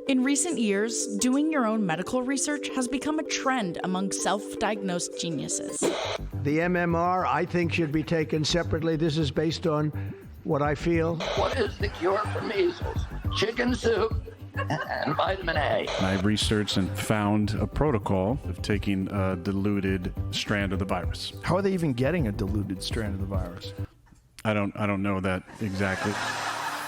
In recent years, doing your own medical research has become a trend among self-diagnosed geniuses. The MMR, I think, should be taken separately. This is based on what I feel. What is the cure for measles? Chicken soup and vitamin A. I researched and found a protocol of taking a diluted strand of the virus. How are they even getting a diluted strand of the virus? I don't know that exactly.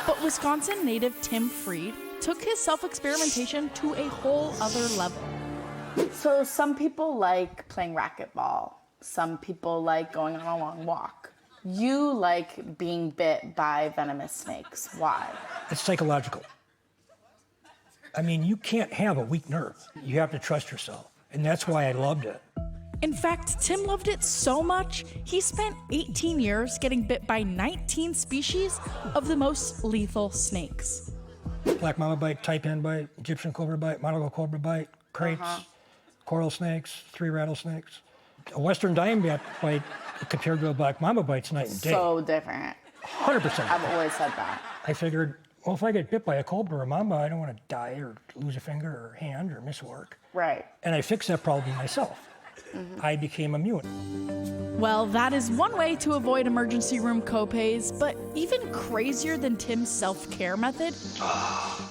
But Wisconsin native Tim Friede took his self-experimentation to a whole other level. So some people like playing racquetball. Some people like going on a long walk. You like being bit by venomous snakes. Why? It's psychological. I mean, you can't have a weak nerve. You have to trust yourself. And that's why I loved it. In fact, Tim loved it so much, he spent 18 years getting bit by 19 species of the most lethal snakes. Black mamba bite, taipan bite, Egyptian cobra bite, monocle cobra bite, crates, coral snakes, 3 rattlesnakes. A western diamondback bite compared to a black mamba bite's night and day. So different. 100%. I've always said that. I figured, well, if I get bit by a cobra or a mamba, I don't want to die or lose a finger or hand or miss work. Right. And I fixed that problem myself. I became immune. Well, that is one way to avoid emergency room copays, but even crazier than Tim's self-care method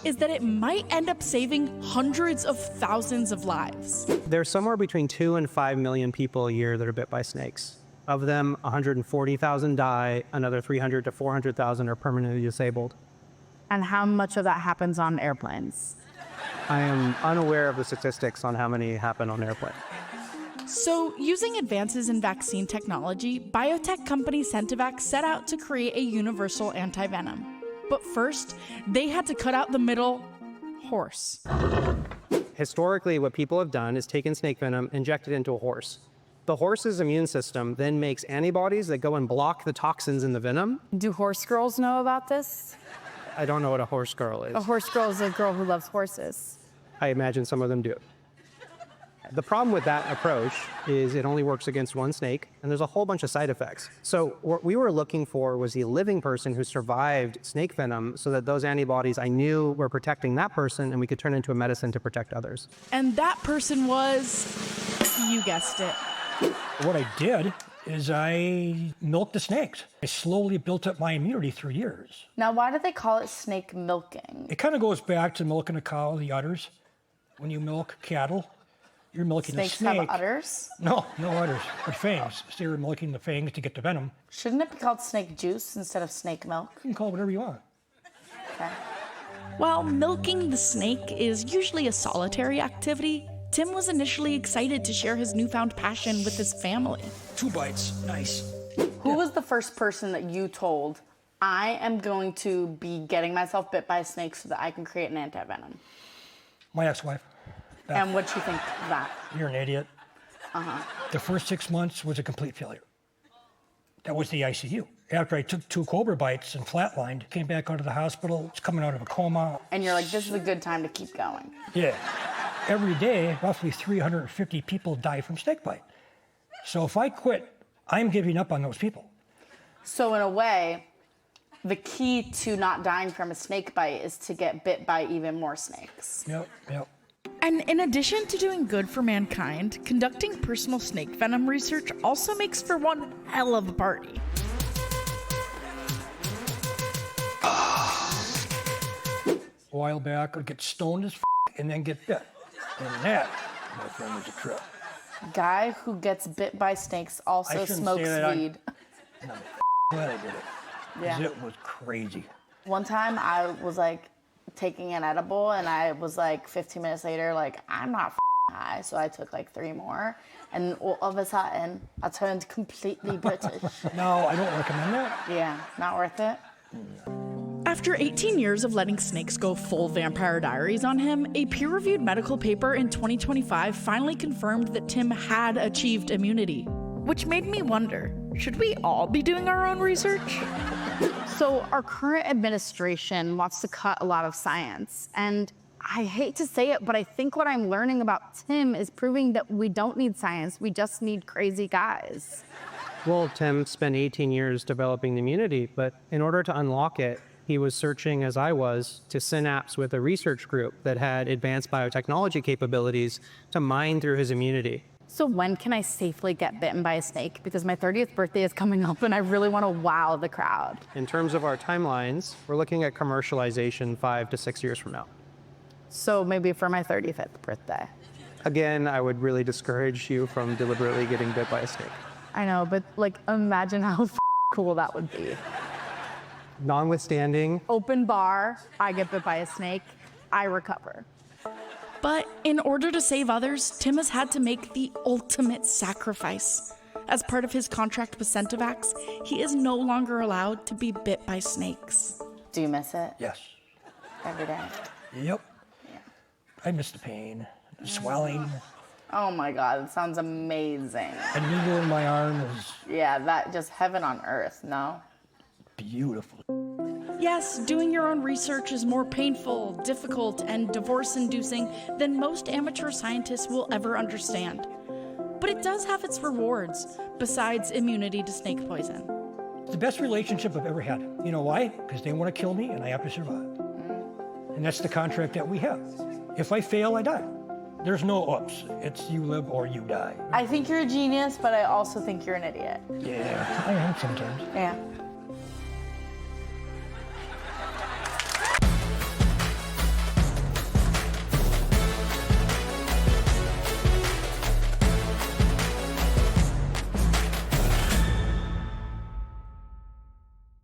is that it might end up saving hundreds of thousands of lives. There's somewhere between 2 and 5 million people a year that are bit by snakes. Of them, 140,000 die, another 300 to 400,000 are permanently disabled. And how much of that happens on airplanes? I am unaware of the statistics on how many happen on airplanes. So, using advances in vaccine technology, biotech company Centevac set out to create a universal antivenom. But first, they had to cut out the middle horse. Historically, what people have done is taken snake venom, injected into a horse. The horse's immune system then makes antibodies that go and block the toxins in the venom. Do horse girls know about this? I don't know what a horse girl is. A horse girl is a girl who loves horses. I imagine some of them do. The problem with that approach is it only works against one snake, and there's a whole bunch of side effects. So what we were looking for was a living person who survived snake venom so that those antibodies I knew were protecting that person, and we could turn into a medicine to protect others. And that person was, you guessed it. What I did is I milked the snakes. I slowly built up my immunity through years. Now, why do they call it snake milking? It kind of goes back to milking a cow, the udders. When you milk cattle, you're milking Snakes a snake. have udders? No, no udders, but fangs. So you're milking the fangs to get the venom. Shouldn't it be called snake juice instead of snake milk? You can call it whatever you want. Okay. While milking the snake is usually a solitary activity, Tim was initially excited to share his newfound passion with his family. 2 bites, nice. Who was the first person that you told, I am going to be getting myself bit by a snake so that I can create an antivenom? My ex-wife. And what'd you think of that? You're an idiot. The first 6 months was a complete failure. That was the ICU. After I took 2 cobra bites and flatlined, came back out of the hospital, was coming out of a coma. And you're like, this is a good time to keep going. Yeah. Every day, roughly 350 people die from snakebite. So if I quit, I'm giving up on those people. So in a way, the key to not dying from a snake bite is to get bit by even more snakes. Yep, yep. And in addition to doing good for mankind, conducting personal snake venom research also makes for one hell of a party. A while back, I'd get stoned as and then get bit. And that, my friend, was a trip. Guy who gets bit by snakes also smokes weed. And I'm glad I did it. Yeah. 'Cause it was crazy. One time I was like taking an edible and I was like 15 minutes later, like, I'm not high. So I took like 3 more. And all of a sudden, I turned completely British. No, I don't recommend that. Yeah, not worth it. After 18 years of letting snakes go full Vampire Diaries on him, a peer-reviewed medical paper in 2025 finally confirmed that Tim had achieved immunity. Which made me wonder, should we all be doing our own research? So our current administration wants to cut a lot of science. And I hate to say it, but I think what I'm learning about Tim is proving that we don't need science, we just need crazy guys. Well, Tim spent 18 years developing the immunity, but in order to unlock it, he was searching, as I was, to synapse with a research group that had advanced biotechnology capabilities to mine through his immunity. So when can I safely get bitten by a snake? Because my 30th birthday is coming up and I really want to wow the crowd. In terms of our timelines, we're looking at commercialization 5 to 6 years from now. So maybe for my 35th birthday. Again, I would really discourage you from deliberately getting bit by a snake. I know, but like imagine how cool that would be. Notwithstanding, Open bar, I get bit by a snake, I recover. But in order to save others, Tim has had to make the ultimate sacrifice. As part of his contract with Centevax, he is no longer allowed to be bit by snakes. Do you miss it? Yes. Every day. Yep. I miss the pain, the swelling. Oh my God, it sounds amazing. A needle in my arm is Yeah, that just heaven on earth, no? beautiful. Yes, doing your own research is more painful, difficult, and divorce-inducing than most amateur scientists will ever understand. But it does have its rewards, besides immunity to snake poison. It's the best relationship I've ever had. You know why? Because they want to kill me and I have to survive. And that's the contract that we have. If I fail, I die. There's no ups. It's you live or you die. I think you're a genius, but I also think you're an idiot. Yeah, I am sometimes. Yeah.